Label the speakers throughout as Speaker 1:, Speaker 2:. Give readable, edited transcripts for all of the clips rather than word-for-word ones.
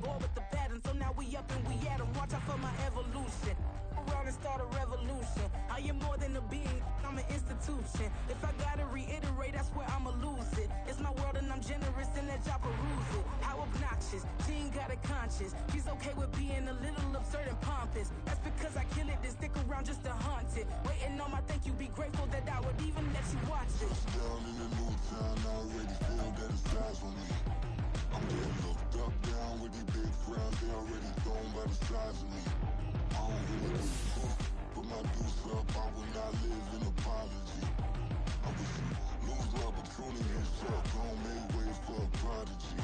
Speaker 1: bored with the pattern, so now we up and we at 'em. Watch out for my evolution. Around and start a revolution. I am more than a being, I'm an institution. If I gotta reiterate, that's where I'ma lose it. It's my world and I'm generous and that y'all peruse it. How obnoxious, she ain't got a conscience. She's okay with being a little absurd and pompous. That's because I kill it, then stick around just to haunt it. Waiting on my thank you, be grateful that I would even let you watch it.
Speaker 2: Down in the new town, I already feel that it's eyes on me. I'm getting looked up, down with these big crowds, they already thrown by the size of me. I don't really give a fuck, put my deuce up, I will not live in apology. I wish you lose the opportunity and shut, don't make way for a prodigy.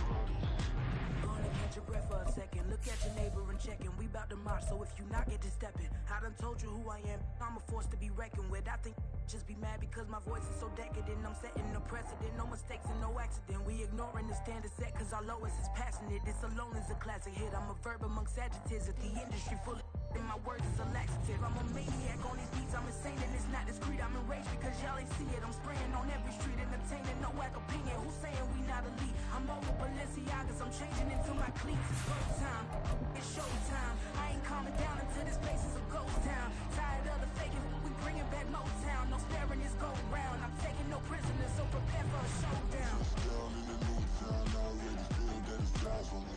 Speaker 1: Only catch your breath for a second. Look at your neighbor and checking. We bout to march, so if you not get to stepping. I done told you who I am. I'm a force to be reckoned with. I think just be mad because my voice is so decadent. I'm setting a precedent. No mistakes and no accident. We ignoring the standard set cause our lowest is passionate. This alone is a classic hit. I'm a verb amongst adjectives. If the industry full of and my words is a laxative. I'm a maniac on these beats. I'm insane and it's not discreet. I'm enraged because y'all ain't see it. I'm spraying on every street, entertaining no whack opinion. Who's saying we not elite? I'm over Balenciagas. I'm changing into my cleats. It's go time. It's showtime. I ain't calming down until this place is a ghost town. Tired of the faking. We bringing back Motown. No sparing this go round. I'm taking no prisoners, so prepare for a showdown.
Speaker 2: Down in the new town, I already feel that it's eyes on me.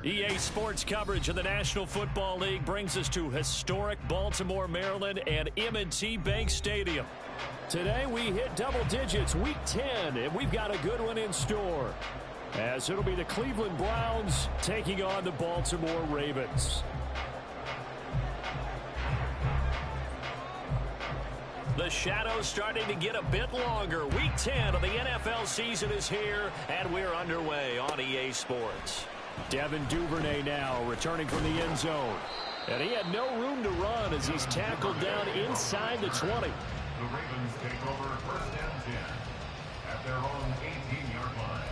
Speaker 3: EA Sports coverage of the National Football League brings us to historic Baltimore, Maryland, and M&T Bank Stadium. Today we hit double digits, Week 10, and we've got a good one in store, as it'll be the Cleveland Browns taking on the Baltimore Ravens. The shadow's starting to get a bit longer. Week 10 of the NFL season is here, and we're underway on EA Sports. Devin Duvernay now returning from the end zone. And he had no room to run as he's tackled down inside the 20.
Speaker 4: The Ravens take over first and 10 at their own 18-yard line.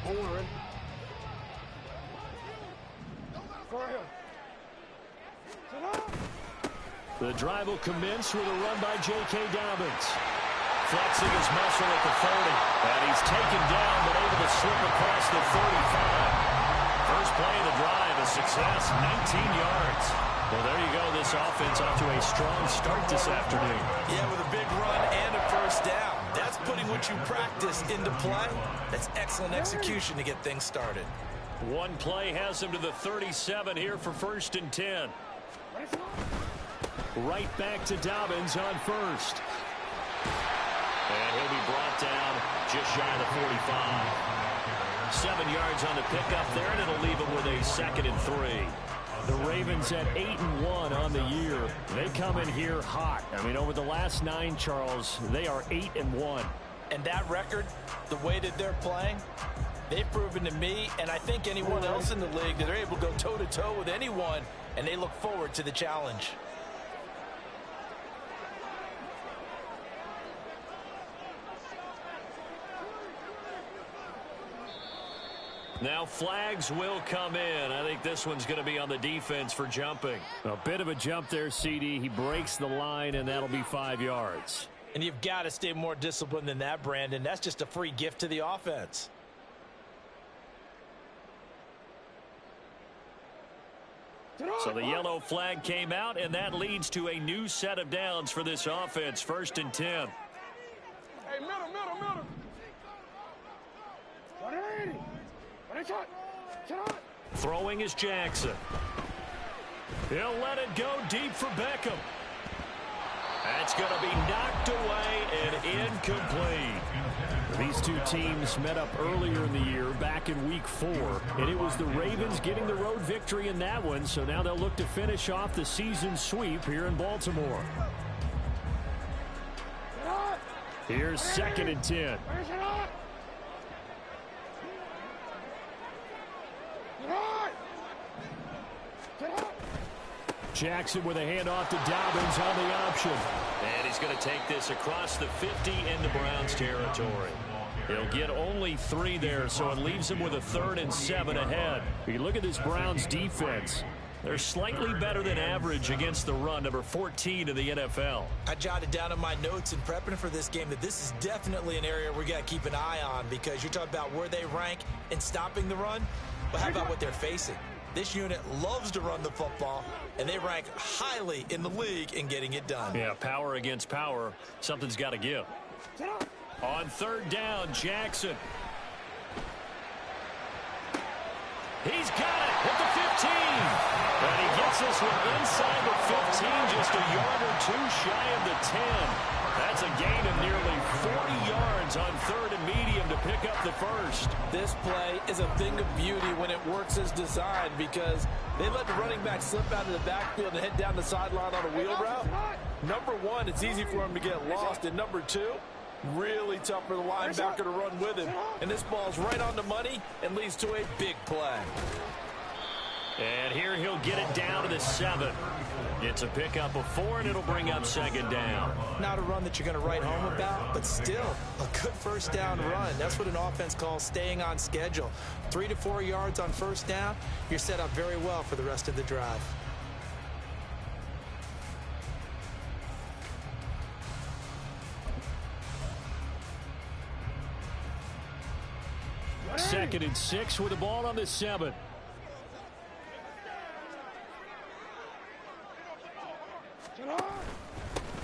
Speaker 5: Warren.
Speaker 3: The drive will commence with a run by J.K. Dobbins. Flexing his muscle at the 30. And he's taken down, but able to slip across the 35. First play of the drive, a success, 19 yards. Well, there you go. This offense off to a strong start this afternoon.
Speaker 6: Yeah, with a big run and a first down. That's putting what you practice into play. That's excellent execution to get things started.
Speaker 3: One play has him to the 37 here for first and 10. Right back to Dobbins on first. And he'll be brought down just shy of the 45. 7 yards on the pickup there, and it'll leave him with a 2nd and 3. The Ravens at 8-1 on the year. They come in here hot. I mean, over the last 9, Charles, they are 8-1.
Speaker 6: And that record, the way that they're playing, they've proven to me, and I think anyone else in the league, that they're able to go toe-to-toe with anyone, and they look forward to the challenge.
Speaker 3: Now flags will come in. I think this one's going to be on the defense for jumping. A bit of a jump there, CD. He breaks the line, and that'll be 5 yards.
Speaker 6: And you've got to stay more disciplined than that, Brandon. That's just a free gift to the offense.
Speaker 3: So the yellow flag came out, and that leads to a new set of downs for this offense. First and 10.
Speaker 5: Hey, middle.
Speaker 3: Throwing is Jackson. He'll let it go deep for Beckham. That's going to be knocked away and incomplete. These two teams met up earlier in the year, back in Week 4, and it was the Ravens getting the road victory in that one, so now they'll look to finish off the season sweep here in Baltimore. Here's 2nd and 10. Jackson with a handoff to Dobbins on the option. And he's going to take this across the 50 into Browns territory. He'll get only 3 there, so it leaves him with a 3rd and 7 ahead. You look at this Browns defense. They're slightly better than average against the run, number 14 in the NFL.
Speaker 6: I jotted down in my notes in prepping for this game that this is definitely an area we got to keep an eye on, because you're talking about where they rank in stopping the run. But how about what they're facing? This unit loves to run the football, and they rank highly in the league in getting it done.
Speaker 3: Yeah, power against power. Something's got to give. On 3rd down, Jackson. He's got it at the 15. And he gets this one inside the 15, just a yard or 2 shy of the 10. That's a gain of nearly 40 yards on 3rd and medium to pick up the first.
Speaker 6: This play is a thing of beauty when it works as designed, because they let the running back slip out of the backfield and head down the sideline on a wheel route. Number 1, it's easy for him to get lost. And number 2, really tough for the linebacker to run with him. And this ball's right on the money and leads to a big play.
Speaker 3: And here he'll get it down to the 7. It's a pickup of 4, and it'll bring up 2nd down.
Speaker 6: Not a run that you're going to write home about, but still a good 1st down run. That's what an offense calls staying on schedule. 3 to 4 yards on 1st down, you're set up very well for the rest of the drive.
Speaker 3: Second and 6 with the ball on the 7.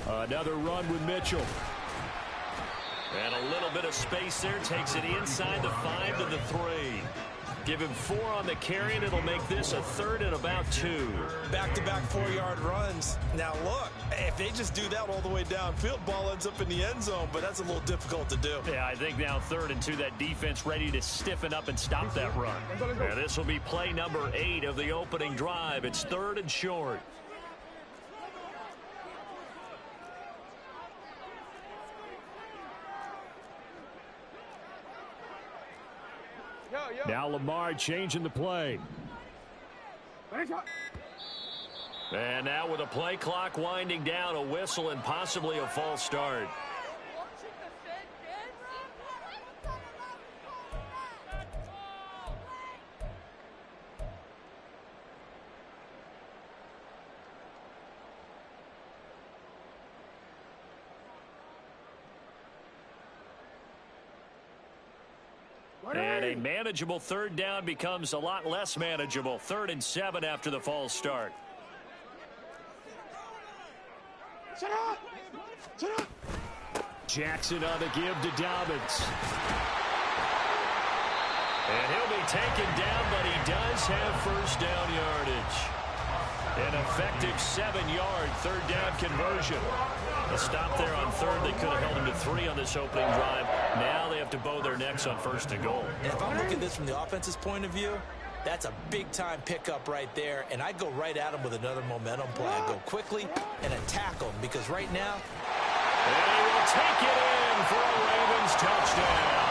Speaker 3: Another run with Mitchell. And a little bit of space there. Takes it inside the 5 to the 3. Give him 4 on the carry, and it'll make this a 3rd and about 2.
Speaker 6: Back-to-back 4-yard runs. Now, look, if they just do that all the way downfield, ball ends up in the end zone, but that's a little difficult to do.
Speaker 3: Yeah, I think now 3rd and 2, that defense ready to stiffen up and stop that run. And this will be play number 8 of the opening drive. It's 3rd and short. Now Lamar changing the play. And now with a play clock winding down, a whistle and possibly a false start. And a manageable 3rd down becomes a lot less manageable. 3rd and 7 after the false start. Jackson on the give to Dobbins. And he'll be taken down, but he does have 1st down yardage. An effective 7-yard 3rd down conversion. A stop there on 3rd. They could have held him to 3 on this opening drive. Now they have to bow their necks on 1st and goal.
Speaker 6: And if I'm looking at this from the offense's point of view, that's a big-time pickup right there. And I'd go right at him with another momentum play. I'd go quickly and attack him, because right now...
Speaker 3: And he will take it in for a Ravens touchdown.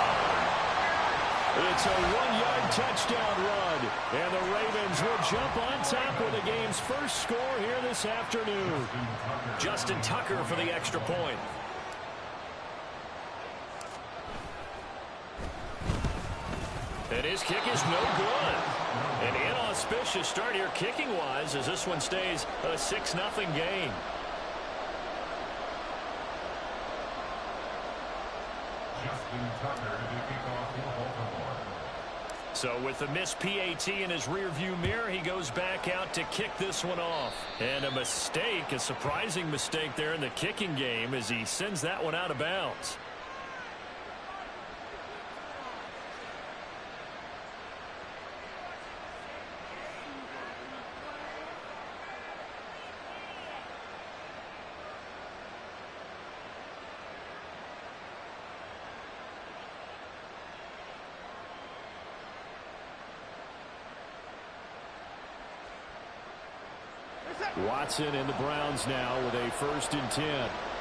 Speaker 3: It's a 1-yard touchdown run, and the Ravens will jump on top with the game's first score here this afternoon. Justin Tucker for the extra point. And his kick is no good. An inauspicious start here kicking-wise, as this one stays a 6-0 game.
Speaker 4: Justin Tucker to kick off for Baltimore.
Speaker 3: So with the missed PAT in his rearview mirror, he goes back out to kick this one off. And a mistake, a surprising mistake there in the kicking game, as he sends that one out of bounds. Watson and the Browns now with a 1st and 10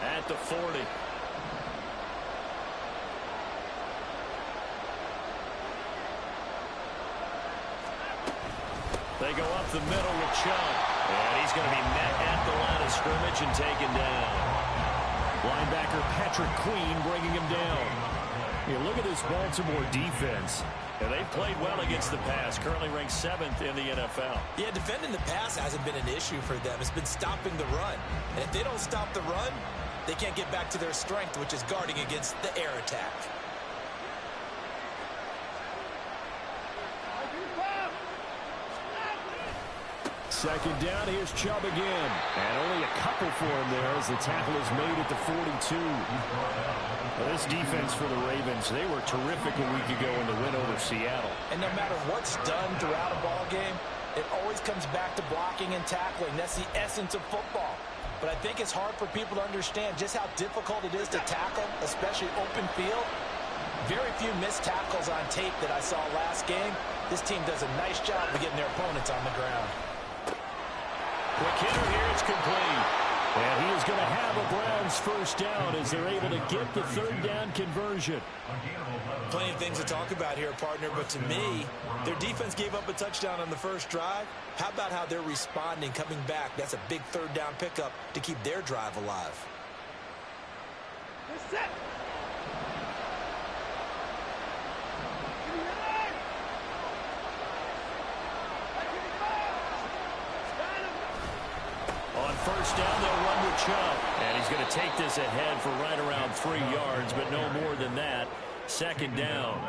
Speaker 3: at the 40. They go up the middle with Chubb. And he's going to be met at the line of scrimmage and taken down. Linebacker Patrick Queen bringing him down. You look at this Baltimore defense, and they've played well against the pass, currently ranked 7th in the NFL.
Speaker 6: Yeah, defending the pass hasn't been an issue for them. It's been stopping the run. And if they don't stop the run, they can't get back to their strength, which is guarding against the air attack.
Speaker 3: Second down, here's Chubb again. And only a couple for him there as the tackle is made at the 42. Well, this defense for the Ravens, they were terrific a week ago in the win over Seattle.
Speaker 6: And no matter what's done throughout a ball game, it always comes back to blocking and tackling. That's the essence of football. But I think it's hard for people to understand just how difficult it is to tackle, especially open field. Very few missed tackles on tape that I saw last game. This team does a nice job of getting their opponents on the ground.
Speaker 3: Quick hitter here, it's complete. And he is going to have a Browns first down as they're able to get the third down conversion.
Speaker 6: Plenty of things to talk about here, partner, but to me, their defense gave up a touchdown on the first drive. How about how they're responding, coming back? That's a big third down pickup to keep their drive alive.
Speaker 5: Set.
Speaker 3: On first down, they'll run with Chubb. And he's going to take this ahead for right around 3 yards, but no more than that. Second down.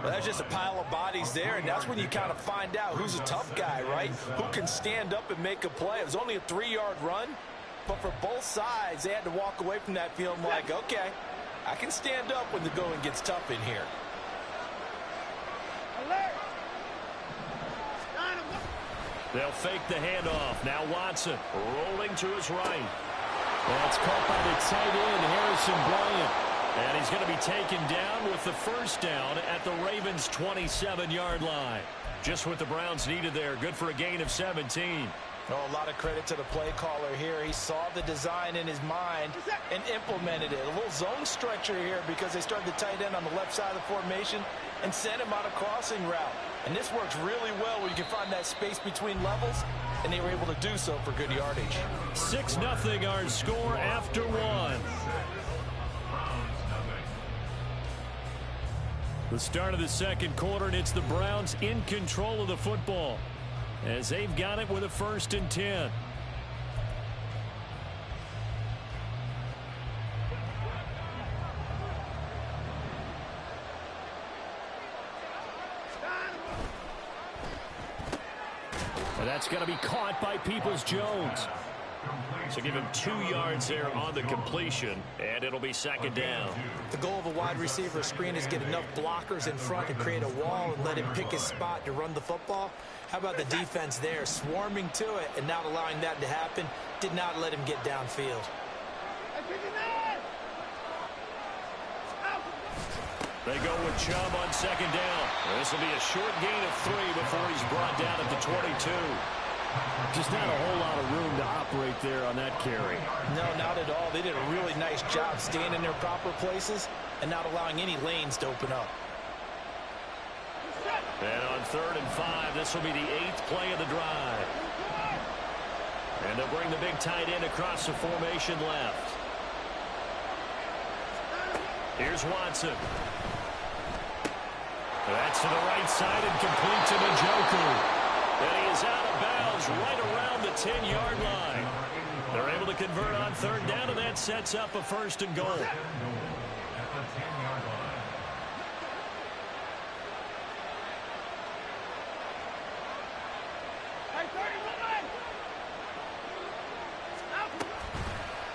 Speaker 6: Well, that's just a pile of bodies there, and that's when you kind of find out who's a tough guy, right? Who can stand up and make a play. It was only a 3-yard run, but for both sides, they had to walk away from that feeling like, okay, I can stand up when the going gets tough in here.
Speaker 5: Alert.
Speaker 3: They'll fake the handoff. Now Watson rolling to his right. That's caught by the tight end, Harrison Bryant. And he's going to be taken down with the first down at the Ravens' 27-yard line. Just what the Browns needed there. Good for a gain of 17.
Speaker 6: Oh, a lot of credit to the play caller here. He saw the design in his mind and implemented it. A little zone stretcher here because they started the tight end on the left side of the formation and sent him on a crossing route. And this works really well where you can find that space between levels, and they were able to do so for good yardage.
Speaker 3: 6-0 our score after one. The start of the second quarter, and it's the Browns in control of the football as they've got it with a 1st and 10. And that's going to be caught by Peoples-Jones. So give him 2 yards there on the completion, and it'll be second down.
Speaker 6: The goal of a wide receiver screen is get enough blockers in front to create a wall and let him pick his spot to run the football. How about the defense there, swarming to it and not allowing that to happen? Did not let him get downfield.
Speaker 3: They go with Chubb on second down. This will be a short gain of 3 before he's brought down at the 22. Just not a whole lot of room to operate there on that carry.
Speaker 6: No, not at all. They did a really nice job staying in their proper places and not allowing any lanes to open up.
Speaker 3: And on 3rd and 5, this will be the 8th play of the drive. And they'll bring the big tight end across the formation left. Here's Watson. That's to the right side and complete to Njoku. And he is out of bounds right around the 10-yard line. They're able to convert on 3rd down, and that sets up a 1st and goal.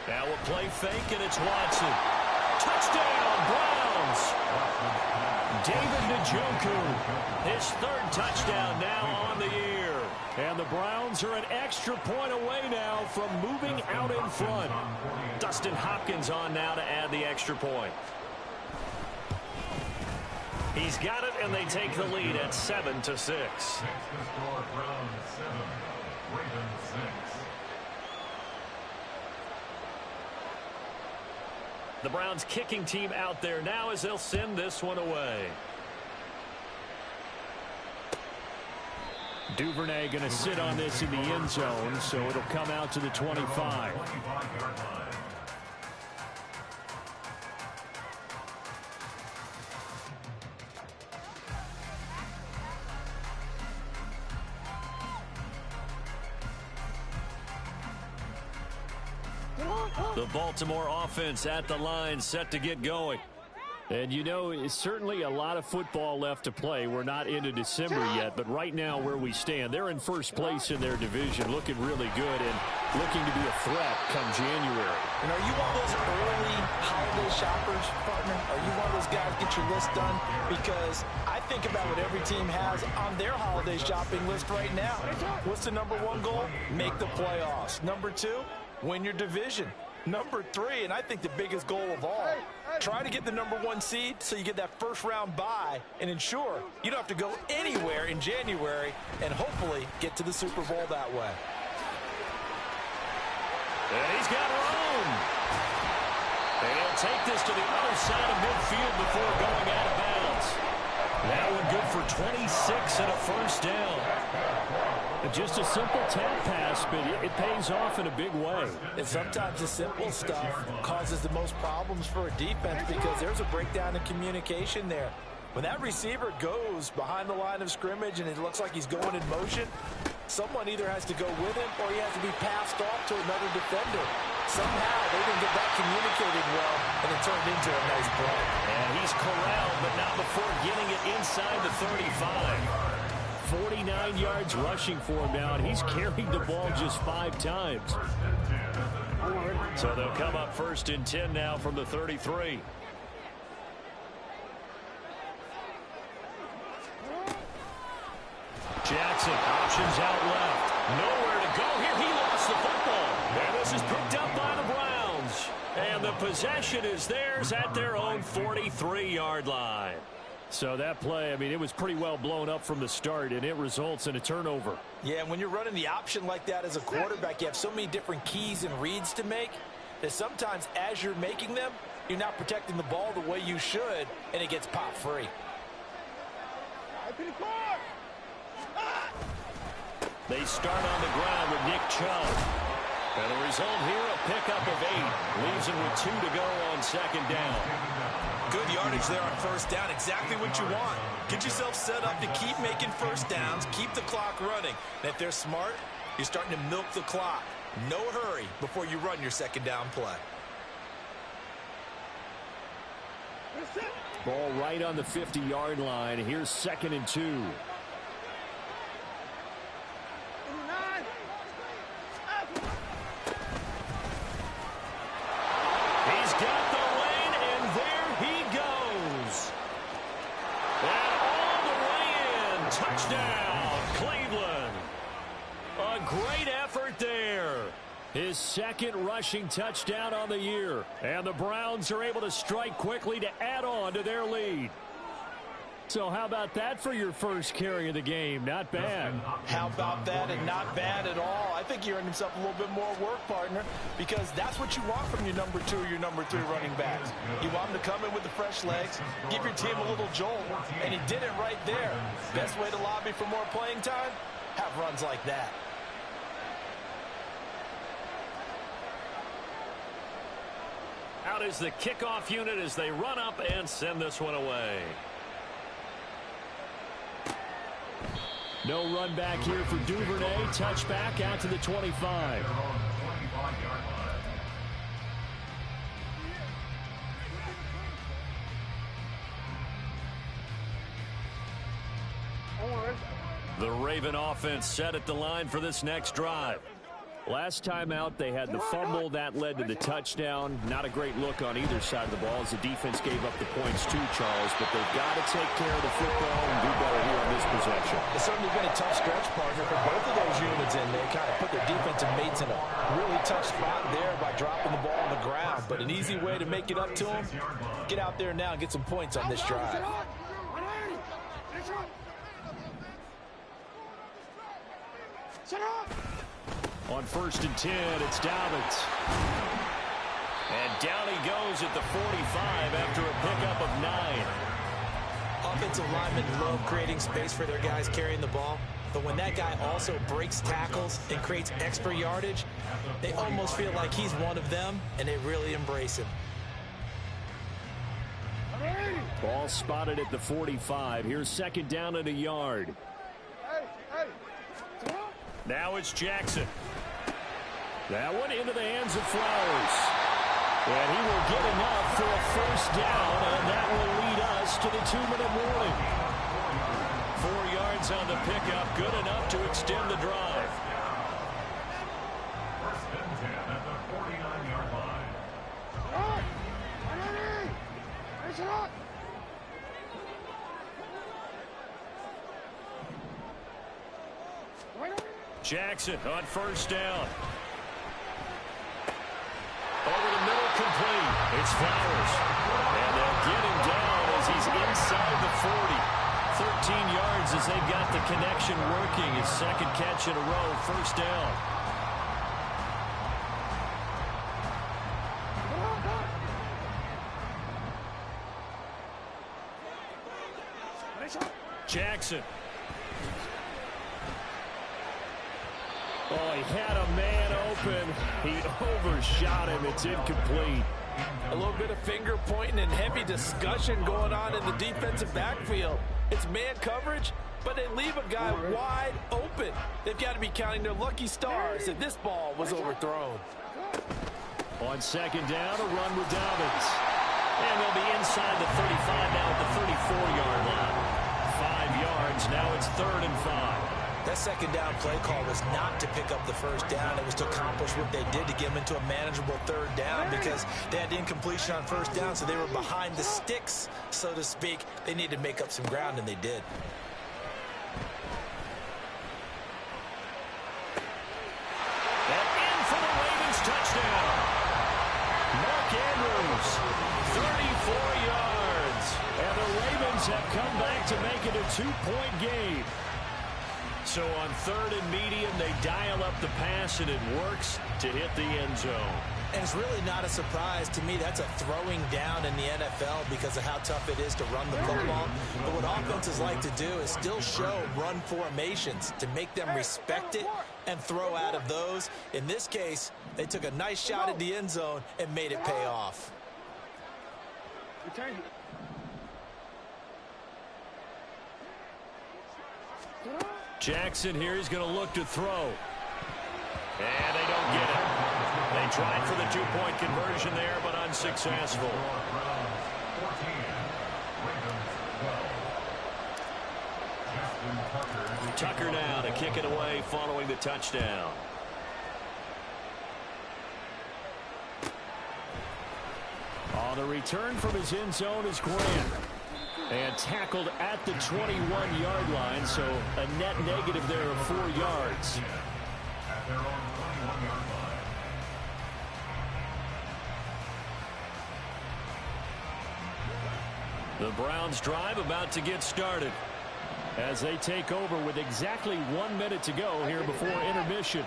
Speaker 3: Now a play fake, and it's Watson. Touchdown, Browns! David Njoku, his 3rd touchdown now on the year. And the Browns are an extra point away now from moving out in front. Dustin Hopkins on now to add the extra point. He's got it, and they take the lead at 7-6. The Browns kicking team out there now as they'll send this one away. Duvernay going to sit on this in the end zone, so it'll come out to the 25. The Baltimore offense at the line, set to get going.
Speaker 7: And, you know, it's certainly a lot of football left to play. We're not into December yet, but right now where we stand, they're in first place in their division, looking really good and looking to be a threat come January.
Speaker 6: And are you one of those early holiday shoppers, partner? Are you one of those guys get your list done? Because I think about what every team has on their holiday shopping list right now. What's the number one goal? Make the playoffs. Number two, win your division. Number three, and I think the biggest goal of all, try to get the number one seed so you get that first round bye and ensure you don't have to go anywhere in January and hopefully get to the Super Bowl that way.
Speaker 3: And he's got room. And he'll take this to the other side of midfield before going out of bounds. That one good for 26 and a first down.
Speaker 7: Just a simple tap pass, but it pays off in a big way.
Speaker 6: And sometimes the simple stuff causes the most problems for a defense because there's a breakdown in communication there. When that receiver goes behind the line of scrimmage and it looks like he's going in motion, someone either has to go with him or he has to be passed off to another defender. Somehow they didn't get that communicated well, and it turned into a nice play.
Speaker 3: And he's corralled, but not before getting it inside the 35.
Speaker 7: 49 yards rushing for him now, and he's carried the ball just 5 times.
Speaker 3: So they'll come up first and 10 now from the 33. Jackson, options out left. Nowhere to go here. He lost the football. And this is picked up by the Browns. And the possession is theirs at their own 43-yard line.
Speaker 7: So that play, I mean, it was pretty well blown up from the start, and it results in a turnover.
Speaker 6: Yeah, when you're running the option like that as a quarterback, you have so many different keys and reads to make that sometimes as you're making them, you're not protecting the ball the way you should, and it gets pop free.
Speaker 3: They start on the ground with Nick Chubb. And the result here, a pickup of 8. Leaves him with 2 to go on second down.
Speaker 6: Good yardage there on first down. Exactly what you want. Get yourself set up to keep making first downs, keep the clock running. And if they're smart, you're starting to milk the clock. No hurry before you run your second down play.
Speaker 7: Ball right on the 50-yard line. Here's 2nd and 2.
Speaker 3: He's got the lane, and there he goes. And all the way in. Touchdown, Cleveland. A great effort there.
Speaker 7: His 2nd rushing touchdown on the year. And the Browns are able to strike quickly to add on to their lead. So how about that for your first carry of the game? Not bad.
Speaker 6: How about that, and not bad at all. I think he earned himself a little bit more work, partner, because that's what you want from your number 2 or your number 3 running backs. You want him to come in with the fresh legs, give your team a little jolt, and he did it right there. Best way to lobby for more playing time? Have runs like that.
Speaker 3: Out is the kickoff unit as they run up and send this one away.
Speaker 7: No run back here for Duvernay. Touchback out to the 25.
Speaker 3: The Raven offense set at the line for this next drive.
Speaker 7: Last time out, they had the fumble. That led to the touchdown. Not a great look on either side of the ball as the defense gave up the points too, Charles. But they've got to take care of the football and do better here on this possession.
Speaker 6: It's certainly been a tough stretch, partner, for both of those units in. They kind of put their defensive mates in a really tough spot there by dropping the ball on the ground. But an easy way to make it up to them, get out there now and get some points on this drive.
Speaker 7: On 1st and 10, it's Dobbins.
Speaker 3: And down he goes at the 45 after a pickup of 9.
Speaker 8: Offensive linemen love creating space for their guys carrying the ball. But when that guy also breaks tackles and creates extra yardage, they almost feel like he's one of them, and they really embrace him.
Speaker 7: Ball spotted at the 45. Here's 2nd down and a yard.
Speaker 3: Now it's Jackson.
Speaker 7: That one into the hands of Flowers.
Speaker 3: And he will get enough for a first down, and that will lead us to the 2-minute warning. 4 yards on the pickup, good enough to extend the drive.
Speaker 4: First and 10 at the 49-yard line.
Speaker 3: Jackson on first down. Over the middle, complete. It's Flowers. And they'll get him down as he's inside the 40. 13 yards as they've got the connection working. His second catch in a row, first down. Jackson. Oh, he had a man open. He overshot him. It's incomplete.
Speaker 6: A little bit of finger pointing and heavy discussion going on in the defensive backfield. It's man coverage, but they leave a guy wide open. They've got to be counting their lucky stars that this ball was overthrown.
Speaker 3: On second down, a run with Dobbins. And they'll be inside the 35 now at the 34-yard line. 5 yards. Now it's 3rd and 5.
Speaker 8: That second down play call was not to pick up the first down. It was to accomplish what they did to get them into a manageable 3rd down because they had incompletion on first down, so they were behind the sticks, so to speak. They needed to make up some ground, and they did.
Speaker 3: And in for the Ravens touchdown. Mark Andrews, 34 yards. And the Ravens have come back to make it a 2-point game. So on 3rd and medium, they dial up the pass, and it works to hit the end zone.
Speaker 8: And it's really not a surprise to me. That's a throwing down in the NFL because of how tough it is to run the football. But what offenses like to do is still show run formations to make them respect it and throw out of those. In this case, they took a nice shot at the end zone and made it pay off.
Speaker 3: Jackson here is going to look to throw. And they don't get it. They tried for the 2-point conversion there, but unsuccessful. Tucker now to kick it away following the touchdown. On the return from his end zone is Grant. And tackled at the 21-yard line, so a net negative there of 4 yards.
Speaker 4: At their own 21-yard line.
Speaker 3: The Browns drive about to get started as they take over with exactly 1 minute to go here before intermission.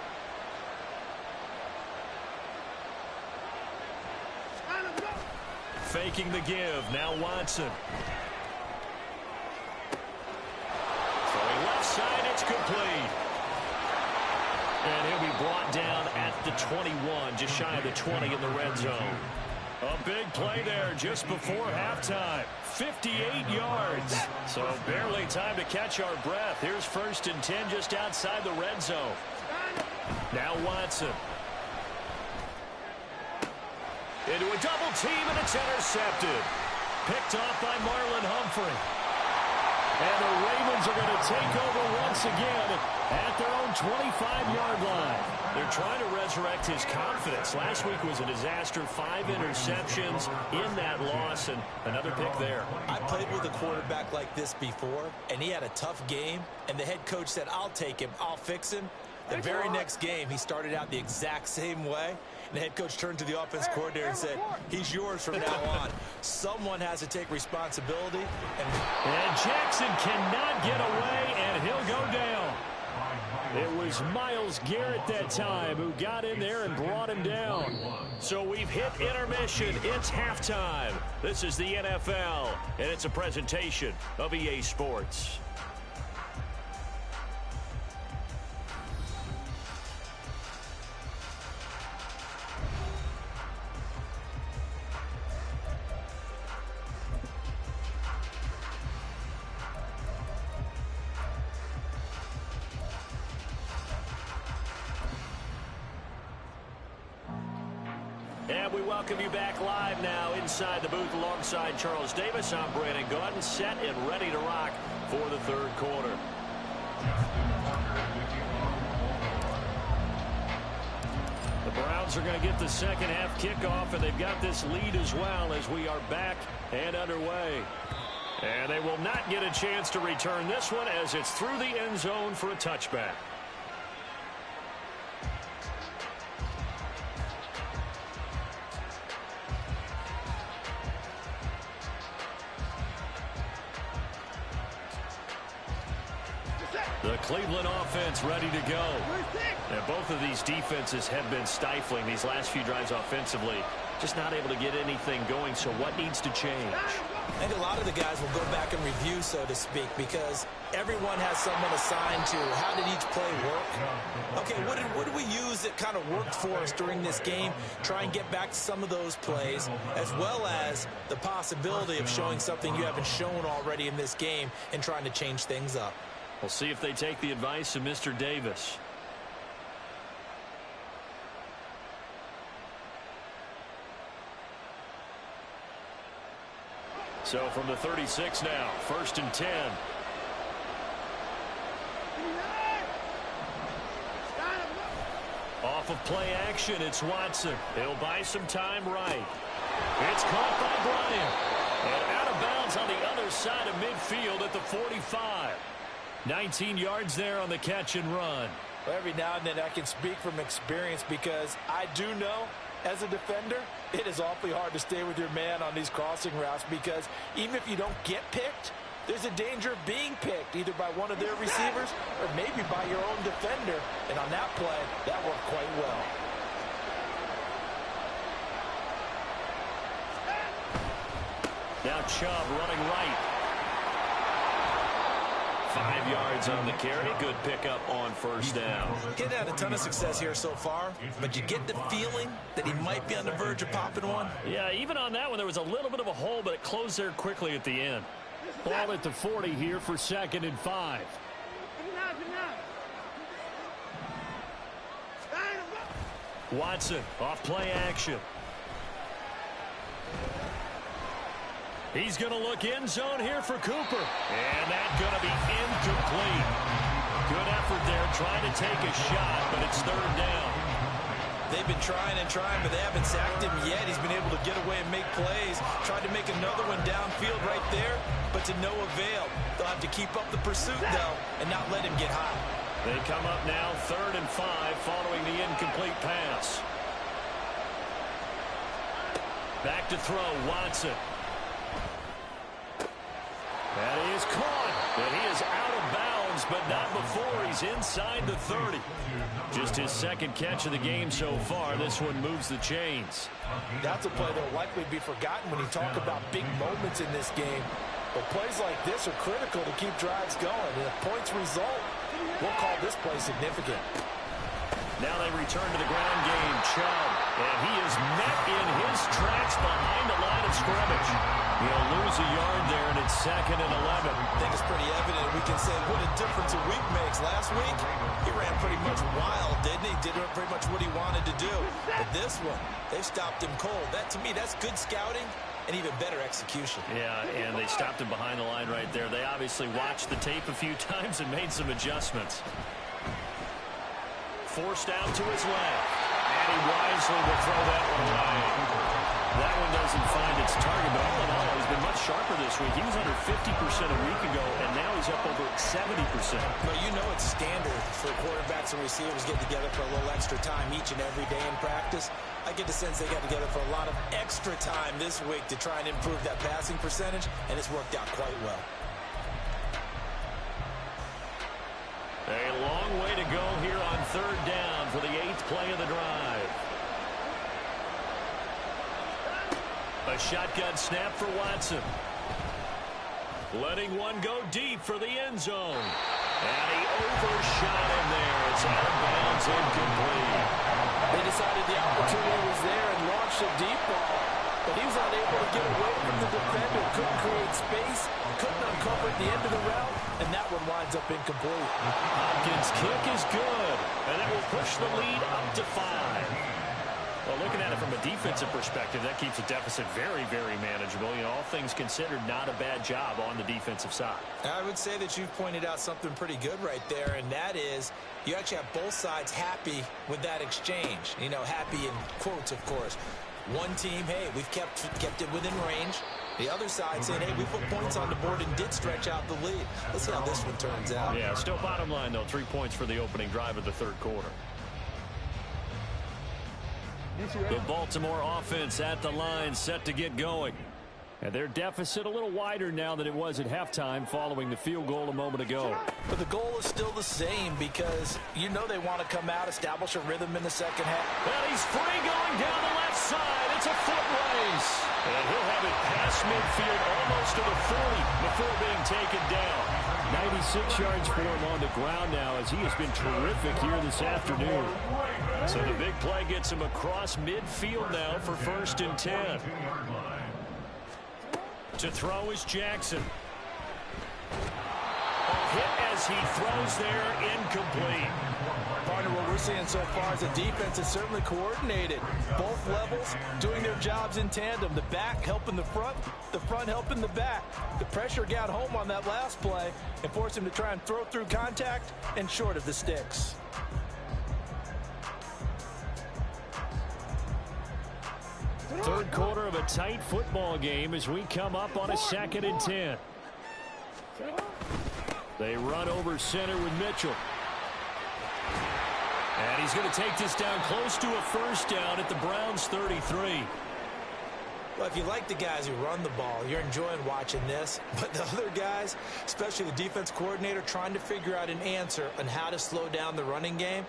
Speaker 3: Faking the give, now Watson. Throwing left side, it's complete. And he'll be brought down at the 21, just shy of the 20 in the red zone. A big play there just before halftime. 58 yards. So barely time to catch our breath. Here's 1st and 10 just outside the red zone. Now Watson. Into a double team, and it's intercepted. Picked off by Marlon Humphrey. And the Ravens are going to take over once again at their own 25-yard line. They're trying to resurrect his confidence. Last week was a disaster. 5 interceptions in that loss, and another pick there.
Speaker 8: I played with a quarterback like this before, and he had a tough game, and the head coach said, I'll take him, I'll fix him. The very next game, he started out the exact same way. And the head coach turned to the offense coordinator and said, he's yours from now on. Someone has to take responsibility.
Speaker 3: And Jackson cannot get away, and he'll go down. It was Myles Garrett that time who got in there and brought him down. So we've hit intermission. It's halftime. This is the NFL, and it's a presentation of EA Sports. And we welcome you back live now inside the booth alongside Charles Davis. I'm Brandon Gaudin, set and ready to rock for the third quarter. The Browns are going to get the second half kickoff, and they've got this lead as well as we are back and underway. And they will not get a chance to return this one as it's through the end zone for a touchback. The Cleveland offense ready to go. And both of these defenses have been stifling these last few drives offensively. Just not able to get anything going, so what needs to change?
Speaker 8: I think a lot of the guys will go back and review, so to speak, because everyone has someone assigned to how did each play work. Okay, what did we use that kind of worked for us during this game? Try and get back to some of those plays, as well as the possibility of showing something you haven't shown already in this game and trying to change things up.
Speaker 3: We'll see if they take the advice of Mr. Davis. So from the 36 now, 1st and 10. Off of play action, it's Watson. He'll buy some time right. It's caught by Bryant. And out of bounds on the other side of midfield at the 45. 19 yards there on the catch and run.
Speaker 6: Well, every now and then I can speak from experience because I do know as a defender it is awfully hard to stay with your man on these crossing routes because even if you don't get picked, there's a danger of being picked either by one of their receivers or maybe by your own defender. And on that play, that worked quite well.
Speaker 3: Now Chubb running right. 5 yards on the carry. Good pickup on first down.
Speaker 8: He's had a ton of success here so far, but you get the feeling that he might be on the verge of popping one.
Speaker 3: Yeah, even on that one, there was a little bit of a hole, but it closed there quickly at the end. Ball at the 40 here for 2nd and 5. Watson off play action. He's going to look end zone here for Cooper. And that's going to be incomplete. Good effort there trying to take a shot, but it's 3rd down.
Speaker 8: They've been trying and trying, but they haven't sacked him yet. He's been able to get away and make plays. Tried to make another one downfield right there, but to no avail. They'll have to keep up the pursuit, though, and not let him get high.
Speaker 3: They come up now 3rd and 5 following the incomplete pass. Back to throw, Watson. And he is caught, and he is out of bounds, but not before he's inside the 30. Just his 2nd catch of the game so far. This one moves the chains.
Speaker 6: That's a play that will likely be forgotten when you talk about big moments in this game. But plays like this are critical to keep drives going. And if points result, we'll call this play significant.
Speaker 3: Now they return to the ground game. Chubb, and he is met in his tracks behind the line of scrimmage. He'll lose a yard there, and it's 2nd and 11.
Speaker 8: I think it's pretty evident. We can say what a difference a week makes. Last week, he ran pretty much wild, didn't he? Did pretty much what he wanted to do. But this one, they stopped him cold. That, to me, that's good scouting and even better execution.
Speaker 3: Yeah, and they stopped him behind the line right there. They obviously watched the tape a few times and made some adjustments. Forced out to his left. And he wisely will throw that one away. That one doesn't find its target, but all in all, he's been much sharper this week. He was under 50% a week ago, and now he's up over 70%.
Speaker 8: But you know it's standard for quarterbacks and receivers get together for a little extra time each and every day in practice. I get the sense they got together for a lot of extra time this week to try and improve that passing percentage, and it's worked out quite well.
Speaker 3: A long way to go here on 3rd down for the 8th play of the drive. A shotgun snap for Watson. Letting one go deep for the end zone. And he overshot him there. It's out of bounds, incomplete.
Speaker 6: They decided the opportunity was there and launched a deep ball, but he was unable to get away from the defender. Couldn't create space, couldn't uncover at the end of the route, and that one winds up incomplete.
Speaker 3: Hopkins' kick is good, and it will push the lead up to 5. Well, looking at it from a defensive perspective, that keeps a deficit very, very manageable. You know, all things considered, not a bad job on the defensive side.
Speaker 8: I would say that you've pointed out something pretty good right there, and that is you actually have both sides happy with that exchange. You know, happy in quotes, of course. One team, hey, we've kept it within range. The other side saying, hey, we put points on the board and did stretch out the lead. Let's see how this one turns out.
Speaker 3: Yeah, still bottom line, though, 3 points for the opening drive of the third quarter. The Baltimore offense at the line, set to get going. And their deficit a little wider now than it was at halftime following the field goal a moment ago.
Speaker 8: But the goal is still the same because you know they want to come out, establish a rhythm in the second half.
Speaker 3: Well, he's free going down the left side. It's a foot race. And he'll have it past midfield almost to the 40 before being taken down.
Speaker 7: 96 yards for him on the ground now as he has been terrific here this afternoon.
Speaker 3: So the big play gets him across midfield now for 1st and 10. To throw is Jackson. A hit as he throws there, incomplete.
Speaker 8: Partner, what we're seeing so far is the defense is certainly coordinated. Both levels doing their jobs in tandem. The back helping the front helping the back. The pressure got home on that last play and forced him to try and throw through contact and short of the sticks.
Speaker 7: Third quarter of a tight football game as we come up on a 2nd and 10. They run over center with Mitchell. And he's going to take this down close to a 1st down at the Browns' 33.
Speaker 8: Well, if you like the guys who run the ball, you're enjoying watching this. But the other guys, especially the defense coordinator, trying to figure out an answer on how to slow down the running game,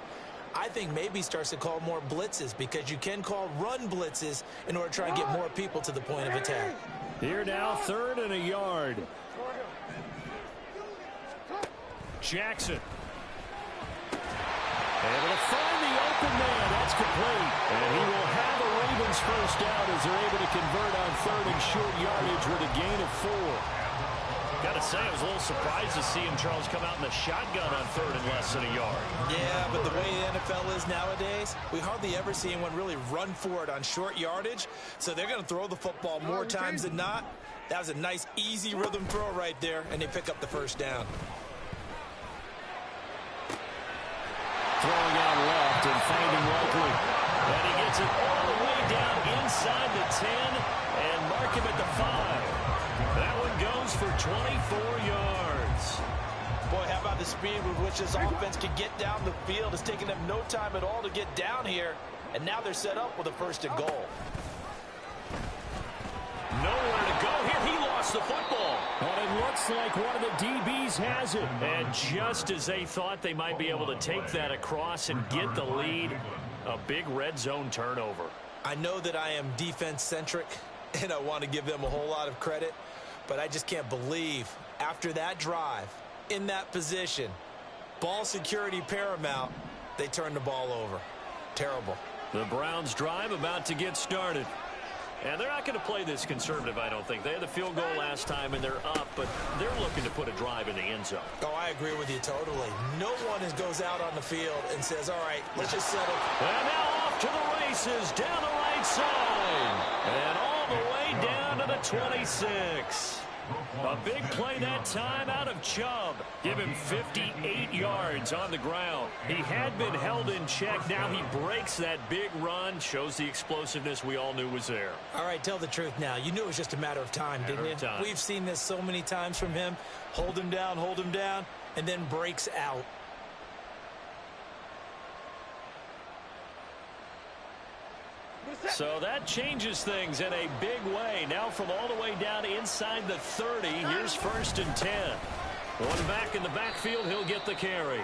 Speaker 8: I think maybe he starts to call more blitzes because you can call run blitzes in order to try and get more people to the point of attack.
Speaker 7: Here now, 3rd and a yard.
Speaker 3: Jackson.
Speaker 7: Able to find the open man. That's complete. And he will have a Ravens 1st down as they're able to convert on 3rd and short yardage with a gain of 4.
Speaker 3: Got to say, I was a little surprised to see him, Charles, come out in the shotgun on 3rd and less than a yard.
Speaker 8: Yeah, but the way the NFL is nowadays, we hardly ever see anyone really run for it on short yardage. So they're going to throw the football more times than not. That was a nice, easy rhythm throw right there, and they pick up the 1st down.
Speaker 7: Throwing out left and finding Likely.
Speaker 3: And he gets it all the way down inside the 10 and mark him at the 5. That one goes for 24 yards.
Speaker 8: Boy, how about the speed with which this offense can get down the field? It's taking them no time at all to get down here. And now they're set up with a 1st and goal.
Speaker 3: Nowhere to go here. He lost the football.
Speaker 7: And it looks like one of the DBs has it.
Speaker 3: And just as they thought they might be able to take that across and get the lead, a big red zone turnover.
Speaker 8: I know that I am defense-centric, and I want to give them a whole lot of credit, but I just can't believe after that drive, in that position, ball security paramount, they turned the ball over. Terrible.
Speaker 3: The Browns drive about to get started. And they're not going to play this conservative, I don't think. They had the field goal last time, and they're up, but they're looking to put a drive in the end zone.
Speaker 8: Oh, I agree with you totally. No one goes out on the field and says, all right, let's just settle.
Speaker 3: And now off to the races, down the right side. And all the way down to the 26. A big play that time out of Chubb. Give him 58 yards on the ground. He had been held in check. Now he breaks that big run. Shows the explosiveness we all knew was there.
Speaker 8: All right, tell the truth now. You knew it was just a matter of time, didn't you? We've seen this so many times from him. Hold him down, and then breaks out.
Speaker 3: So that changes things in a big way. Now from all the way down inside the 30, here's 1st and 10. One back in the backfield, he'll get the carry.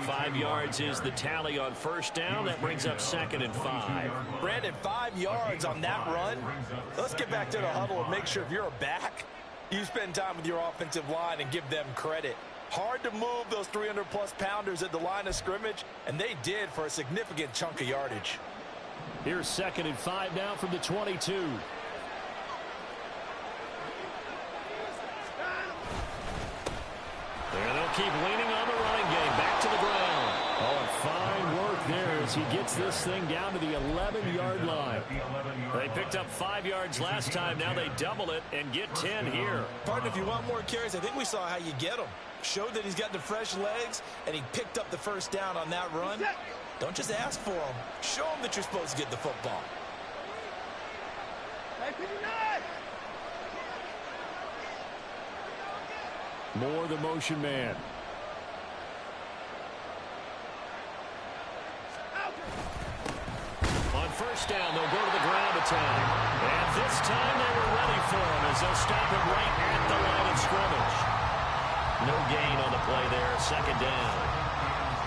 Speaker 3: 5 yards is the tally on 1st down. That brings up 2nd and 5.
Speaker 8: Brandon, 5 yards on that run. Let's get back to the huddle and make sure if you're a back, you spend time with your offensive line and give them credit. Hard to move those 300-plus pounders at the line of scrimmage, and they did for a significant chunk of yardage.
Speaker 7: Here's 2nd and 5 now from the 22.
Speaker 3: There, they'll keep leaning on the running game. Back to the ground.
Speaker 7: Oh, and fine work there as as he gets this thing down to the 11-yard line.
Speaker 3: They picked up 5 yards last time. Now they double it and get 10 here.
Speaker 8: Partner, if you want more carries, I think we saw how you get them. Showed that he's got the fresh legs, and he picked up the first down on that run. Don't just ask for them. Show them that you're supposed to get the football.
Speaker 7: Moore, the motion man. On first down, they'll go to the ground attack. And this time they were ready for him as they'll stop him right at the line of scrimmage.
Speaker 3: No gain on the play there. Second down.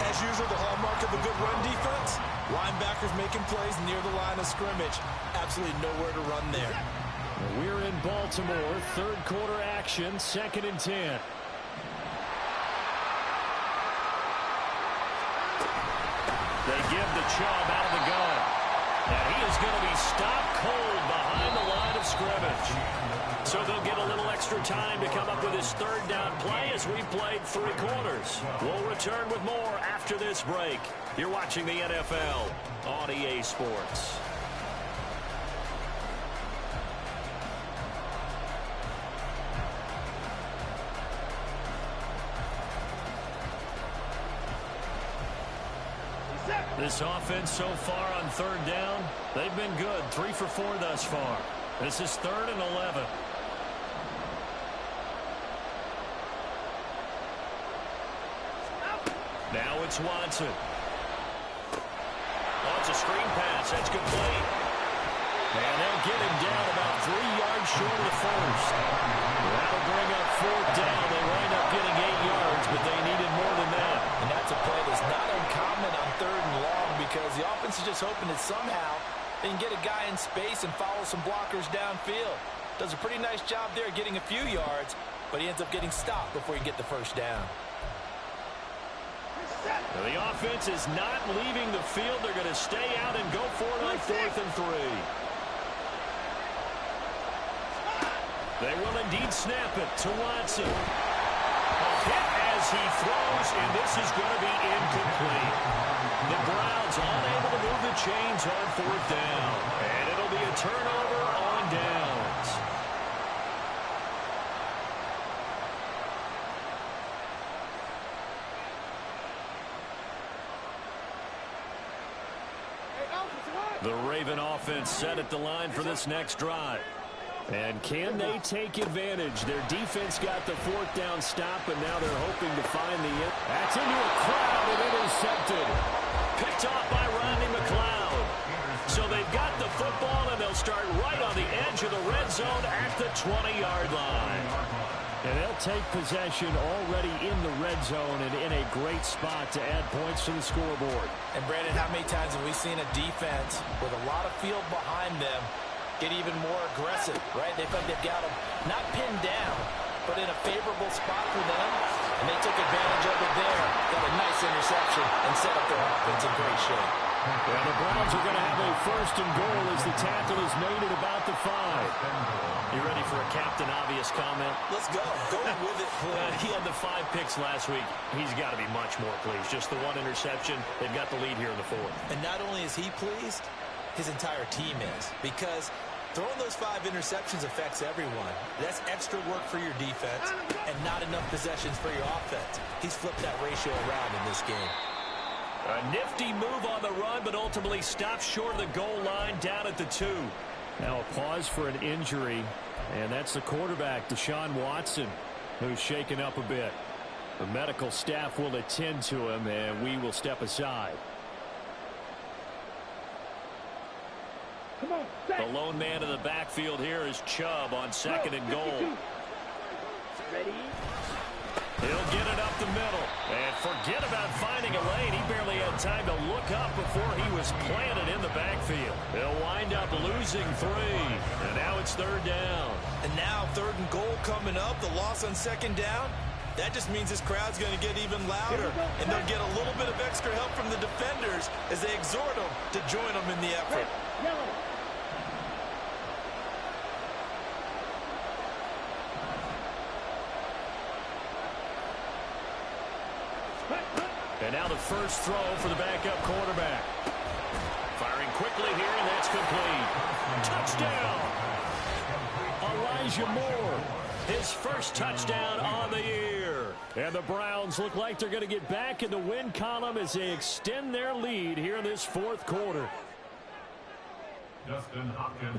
Speaker 8: As usual, the hallmark of a good run defense, linebackers making plays near the line of scrimmage. Absolutely nowhere to run there.
Speaker 7: We're in Baltimore. Third quarter action, 2nd and 10. They give the Chubb out of the gun. And he is going to be stopped cold behind the line of scrimmage. So they'll get a little extra time to come up with his third down play as we played 3 quarters. We'll return with more after this break. You're watching the NFL on EA Sports. This offense so far on third down, they've been good. 3 for 4 thus far. This is 3rd and 11. Now it's Watson. Oh, it's a screen pass. That's complete. And they'll get him down about 3 yards short of the first. That'll bring up 4th down. They wind up getting 8 yards, but they needed more than that.
Speaker 8: And that's a play that's not uncommon on 3rd and long because the offense is just hoping that somehow they can get a guy in space and follow some blockers downfield. Does a pretty nice job there getting a few yards, but he ends up getting stopped before he can get the first down.
Speaker 3: The offense is not leaving the field. They're going to stay out and go for it on 4th and 3. They will indeed snap it to Watson. A hit as he throws, and this is going to be incomplete. The Browns unable to move the chains on 4th down. And it'll be a turnover on downs. The Raven offense set at the line for this next drive. And can they take advantage? Their defense got the 4th down stop, and now they're hoping to find the end. That's into a crowd and intercepted. Picked off by Rodney McLeod. So they've got the football, and they'll start right on the edge of the red zone at the 20-yard line.
Speaker 7: And they'll take possession already in the red zone and in a great spot to add points to the scoreboard.
Speaker 8: And, Brandon, how many times have we seen a defense with a lot of field behind them get even more aggressive, right? They feel like they've got them not pinned down, but in a favorable spot for them, and they took advantage of it there. Got a nice interception and set up their offense in great shape.
Speaker 7: Well, the Browns are going to have a 1st and goal as the tackle is made at about the 5.
Speaker 3: You ready for a Captain Obvious comment?
Speaker 8: Let's go. Go with it, please.
Speaker 3: He had the 5 picks last week. He's got to be much more pleased. Just the 1 interception. They've got the lead here in the 4th.
Speaker 8: And not only is he pleased, his entire team is. Because throwing those 5 interceptions affects everyone. That's extra work for your defense and not enough possessions for your offense. He's flipped that ratio around in this game.
Speaker 3: A nifty move on the run, but ultimately stopped short of the goal line down at the 2.
Speaker 7: Now a pause for an injury, and that's the quarterback, Deshaun Watson, who's shaken up a bit. The medical staff will attend to him, and we will step aside.
Speaker 3: The lone man in the backfield here is Chubb on 2nd and goal.
Speaker 5: Ready?
Speaker 3: He'll get it up the middle. And forget about finding a lane. He barely had time to look up before he was planted in the backfield. They'll wind up losing 3. And now it's 3rd down.
Speaker 8: And now 3rd and goal coming up. The loss on 2nd down. That just means this crowd's going to get even louder. And they'll get a little bit of extra help from the defenders as they exhort them to join them in the effort.
Speaker 5: Yellow.
Speaker 3: And now the first throw for the backup quarterback. quickly here, and that's complete. Touchdown! Elijah Moore, his first touchdown on the year. And the Browns look like they're going to get back in the win column as they extend their lead here in this fourth quarter.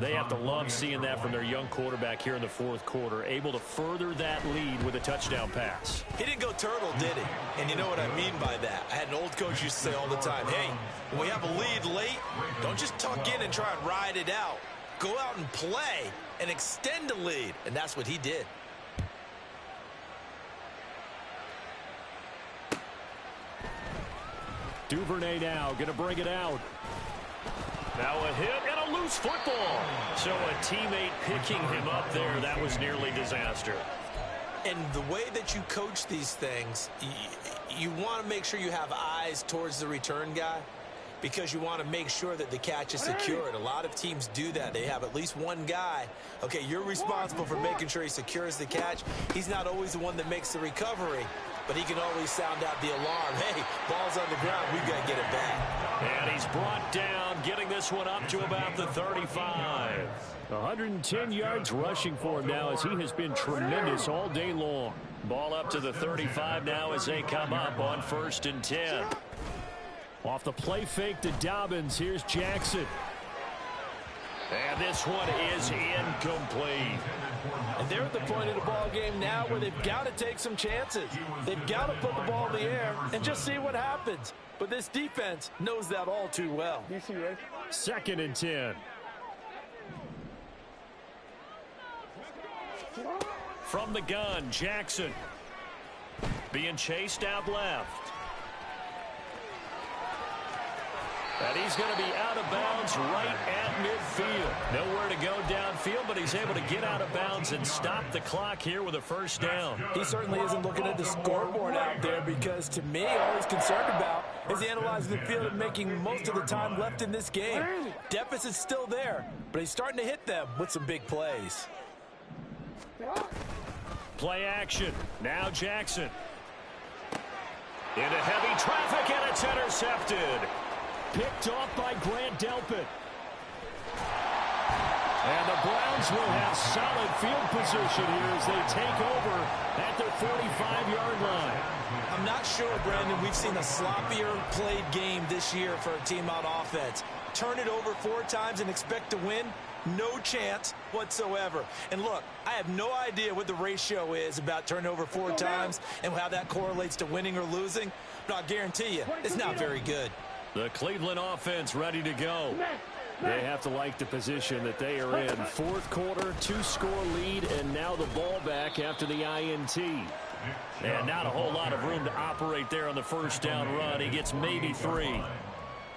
Speaker 3: They have to love seeing that from their young quarterback here in the fourth quarter, able to further that lead with a touchdown pass.
Speaker 8: He didn't go turtle, did he? And you know what I mean by that. I had an old coach used to say all the time, hey, when we have a lead late, don't just tuck in and try and ride it out. Go out and play and extend the lead. And that's what he did.
Speaker 3: Duvernay now going to bring it out. Now a hit and a loose football. So a teammate picking him up there, that was nearly disaster.
Speaker 8: And the way that you coach these things, you want to make sure you have eyes towards the return guy because you want to make sure that the catch is secured. A lot of teams do that. They have at least one guy. Okay, you're responsible for making sure he secures the catch. He's not always the one that makes the recovery, but he can always sound out the alarm. Hey, ball's on the ground. We've got to get it back.
Speaker 3: And he's brought down, getting this one up to about the 35. 110 yards rushing for him now as he has been tremendous all day long. Ball up to the 35 now as they come up on 1st and 10. Off the play fake to Dobbins. Here's Jackson. And this one is incomplete.
Speaker 6: And they're at the point of the ball game now where they've got to take some chances. They've got to put the ball in the air and just see what happens. But this defense knows that all too well.
Speaker 3: 2nd and 10. From the gun, Jackson. Being chased out left. And he's going to be out of bounds right at midfield. Nowhere to go downfield, but he's able to get out of bounds and stop the clock here with a first down.
Speaker 6: He certainly isn't looking at the scoreboard out there because, to me, all he's concerned about is analyzing the field and making most of the time left in this game. Deficit's still there, but he's starting to hit them with some big plays.
Speaker 3: Play action. Now Jackson. Into heavy traffic, and it's intercepted. Picked off by Grant Delpit. And the Browns will have solid field position here as they take over at their 45-yard line.
Speaker 8: I'm not sure, Brandon, we've seen a sloppier played game this year for a team on offense. Turn it over 4 times and expect to win? No chance whatsoever. And look, I have no idea what the ratio is about turning over 4 times and how that correlates to winning or losing, but I'll guarantee you it's not very good.
Speaker 3: The Cleveland offense ready to go. They have to like the position that they are in. 4th quarter, 2-score lead, and now the ball back after the INT. And not a whole lot of room to operate there on the first down run. He gets maybe 3.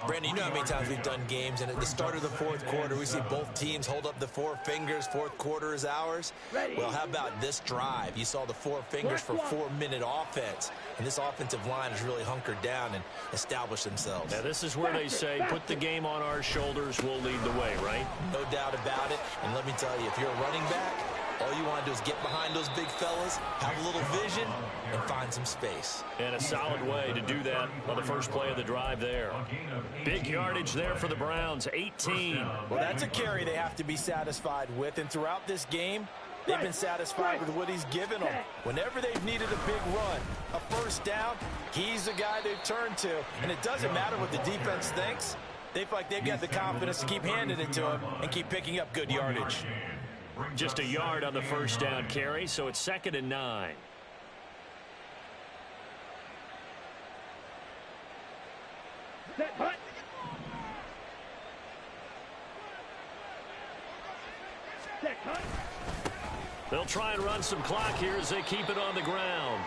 Speaker 8: Brandon, you know how many times we've done games, and at the start of the 4th quarter, we see both teams hold up the 4 fingers. 4th quarter is ours. Well, how about this drive? You saw the 4 fingers for 4-minute offense, and this offensive line has really hunkered down and established themselves.
Speaker 3: Now, this is where they say, put the game on our shoulders, we'll lead the way, right?
Speaker 8: No doubt about it, and let me tell you, if you're a running back, all you want to do is get behind those big fellas, have a little vision, and find some space.
Speaker 3: And a solid way to do that on the first play of the drive there. Big yardage there for the Browns, 18.
Speaker 6: Well, that's a carry they have to be satisfied with, and throughout this game, they've been satisfied with what he's given them. Whenever they've needed a big run, a first down, he's the guy they've turned to. And it doesn't matter what the defense thinks. They feel like they've got the confidence to keep handing it to him and keep picking up good yardage.
Speaker 3: Just a yard on the first down carry, so it's 2nd and 9. They'll try and run some clock here as they keep it on the ground.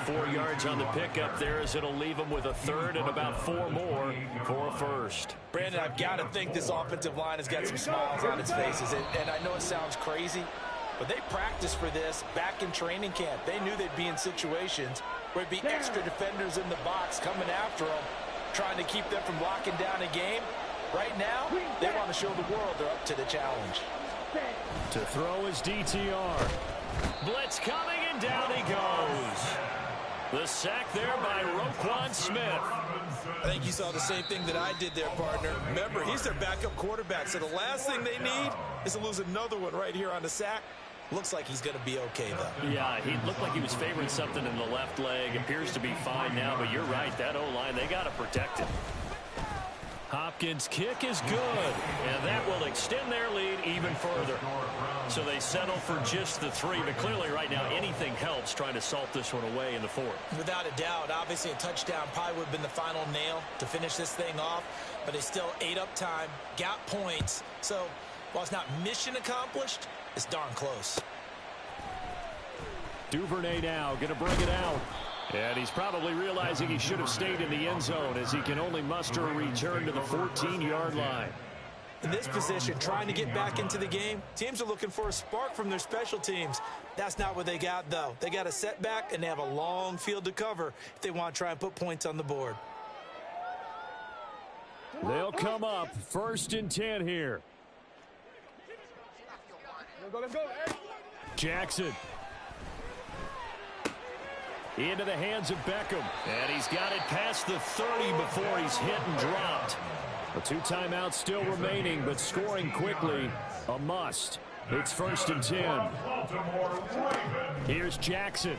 Speaker 3: 4 yards on the pickup there as it'll leave them with a 3rd and about 4 more for a first.
Speaker 6: Brandon, I've got to think this offensive line has got some smiles on its faces. And I know it sounds crazy, but they practiced for this back in training camp. They knew they'd be in situations where it'd be extra defenders in the box coming after them, trying to keep them from locking down a game. Right now, they want to show the world they're up to the challenge.
Speaker 3: To throw is DTR. Blitz coming, and down he goes. The sack there by Roquan Smith.
Speaker 8: I think you saw the same thing that I did there, partner. Remember, he's their backup quarterback, so the last thing they need is to lose another one right here on the sack. Looks like he's going to be okay, though.
Speaker 7: Yeah, he looked like he was favoring something in the left leg. Appears to be fine now, but you're right. That O-line, they got to protect it. Hopkins' kick is good, and that will extend their lead even further. So they settle for just the 3, but clearly right now anything helps trying to salt this one away in the 4th.
Speaker 8: Without a doubt, obviously a touchdown probably would have been the final nail to finish this thing off, but they still ate up time, got points. So while it's not mission accomplished, it's darn close.
Speaker 7: Duvernay now going to bring it out. And he's probably realizing he should have stayed in the end zone as he can only muster a return to the 14-yard line.
Speaker 8: In this position, trying to get back into the game, teams are looking for a spark from their special teams. That's not what they got, though. They got a setback, and they have a long field to cover if they want to try and put points on the board.
Speaker 7: They'll come up 1st and 10 here. Jackson. Into the hands of Beckham. And he's got it past the 30 before he's hit and dropped. A 2 timeouts still remaining, but scoring quickly, a must. It's 1st and 10. Here's Jackson.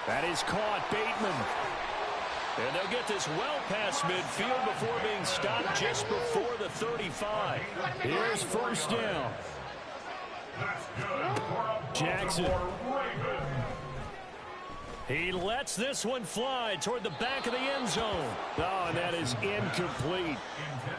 Speaker 7: That is caught. Bateman. And they'll get this well past midfield before being stopped just before the 35. Here's 1st down. Jackson. He lets this one fly toward the back of the end zone. Oh, and that is incomplete.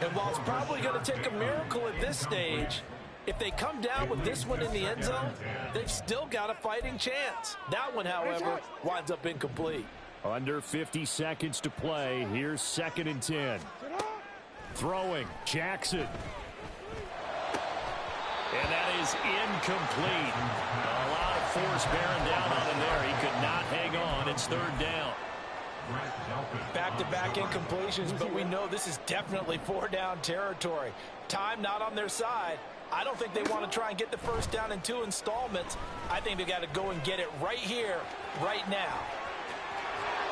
Speaker 8: And while it's probably going to take a miracle at this stage, if they come down with this one in the end zone, they've still got a fighting chance. That one, however, winds up incomplete.
Speaker 7: Under 50 seconds to play. Here's 2nd and 10. Throwing. Jackson. And that is incomplete. A lot of force bearing down on him there. He could not hang on. It's 3rd down.
Speaker 8: Back-to-back incompletions, but we know this is definitely 4-down territory. Time not on their side. I don't think they want to try and get the 1st down in 2 installments. I think they got to go and get it right here, right now.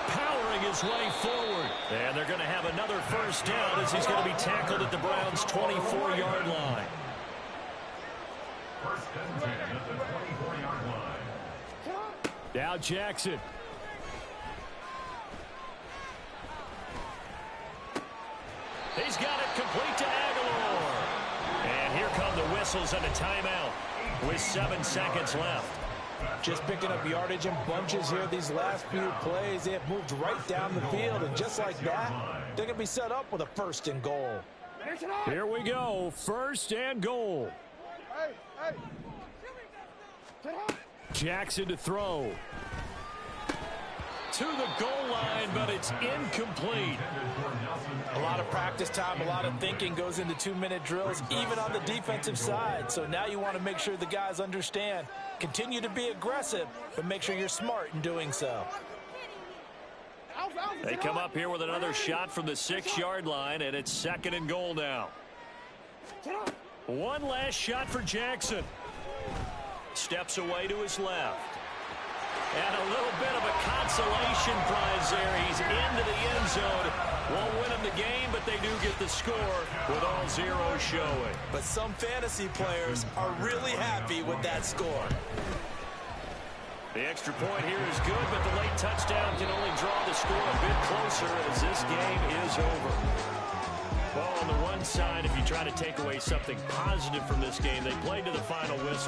Speaker 7: Powering his way forward. And they're going to have another 1st down as he's going to be tackled at the Browns' 24-yard line.
Speaker 4: 1st and 10 at the 24-yard line.
Speaker 7: Now Jackson. He's got it complete to Aguilar. And here come the whistles and a timeout with 7 seconds left.
Speaker 8: Just picking up yardage in bunches here these last few plays. They have moved right down the field, and just like that, they're going to be set up with a 1st and goal.
Speaker 7: Here we go, 1st and goal. Jackson to throw. To the goal line, but it's incomplete.
Speaker 8: A lot of practice time, a lot of thinking goes into 2-minute drills, even on the defensive side. So now you want to make sure the guys understand. Continue to be aggressive, but make sure you're smart in doing so.
Speaker 7: They come up here with another shot from the 6-yard line, and it's 2nd and goal now. One last shot for Jackson. Steps away to his left. And a little bit of a consolation prize there. He's into the end zone. Won't win them the game, but they do get the score with all zeros showing.
Speaker 8: But some fantasy players are really happy with that score.
Speaker 7: The extra point here is good, but the late touchdown can only draw the score a bit closer as this game is over. Well, on the one side, if you try to take away something positive from this game, they played to the final whistle.